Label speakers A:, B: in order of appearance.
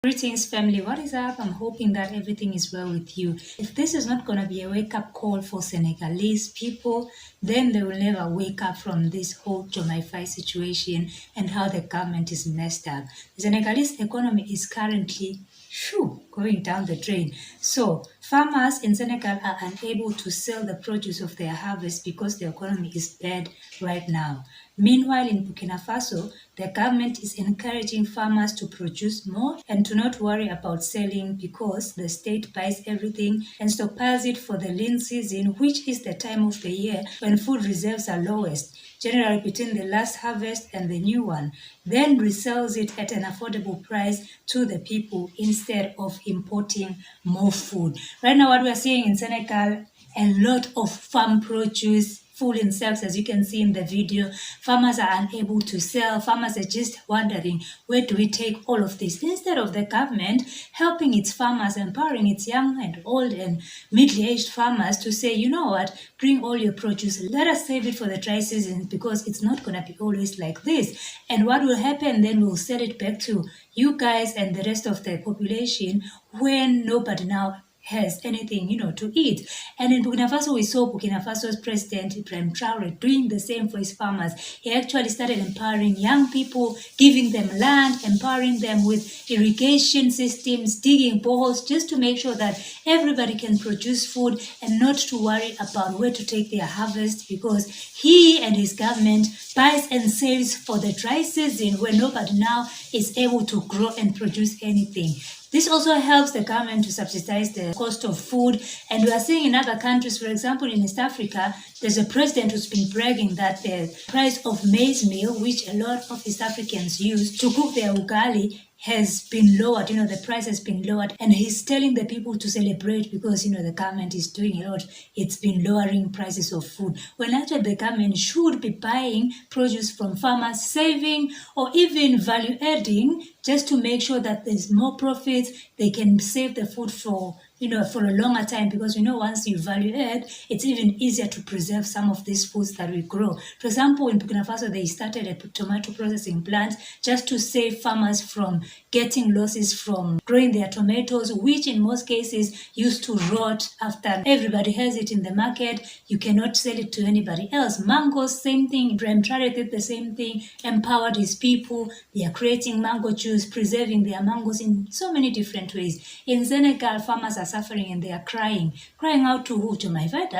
A: Greetings, family. What is up? I'm hoping that everything is well with you. If this is not going to be a wake up call for Senegalese people, then they will never wake up from this whole Diomaye situation and how the government is messed up. The Senegalese economy is currently going down the drain. So, farmers in Senegal are unable to sell the produce of their harvest because the economy is bad right now. Meanwhile, in Burkina Faso, the government is encouraging farmers to produce more and to not worry about selling because the state buys everything and stockpiles it for the lean season, which is the time of the year when food reserves are lowest, generally between the last harvest and the new one, then resells it at an affordable price to the people instead of importing more food. Right now, what we are seeing in Senegal, a lot of farm produce full in shelves, as you can see in the video. Farmers are unable to sell. Farmers are just wondering, where do we take all of this? Instead of the government helping its farmers, empowering its young and old and middle-aged farmers to say, you know what, bring all your produce. Let us save it for the dry season because it's not going to be always like this. And what will happen then, we'll sell it back to you guys and the rest of the population when nobody now has anything, to eat. And in Burkina Faso, we saw Burkina Faso's president, Ibrahim Traore, doing the same for his farmers. He actually started empowering young people, giving them land, empowering them with irrigation systems, digging boreholes, just to make sure that everybody can produce food and not to worry about where to take their harvest, because he and his government buys and sells for the dry season when nobody now is able to grow and produce anything. This also helps the government to subsidize the cost of food. And we are seeing in other countries, for example, in East Africa, there's a president who's been bragging that the price of maize meal, which a lot of East Africans use to cook their ugali, has been lowered. The price has been lowered. And he's telling the people to celebrate because, the government is doing a lot. It's been lowering prices of food. When actually the government should be buying produce from farmers, saving or even value adding just to make sure that there's more profits. They can save the food for a longer time, because once you value add, it's even easier to preserve some of these foods that we grow. For example, in Burkina Faso, they started a tomato processing plant just to save farmers from getting losses from growing their tomatoes, which in most cases used to rot after everybody has it in the market. You cannot sell it to anybody else. Mangoes, same thing. Ibrahim Traore did the same thing, empowered his people. They are creating mango juice, preserving their mangoes in so many different ways. In Senegal, farmers are suffering and they are crying out to who? To my doesn't.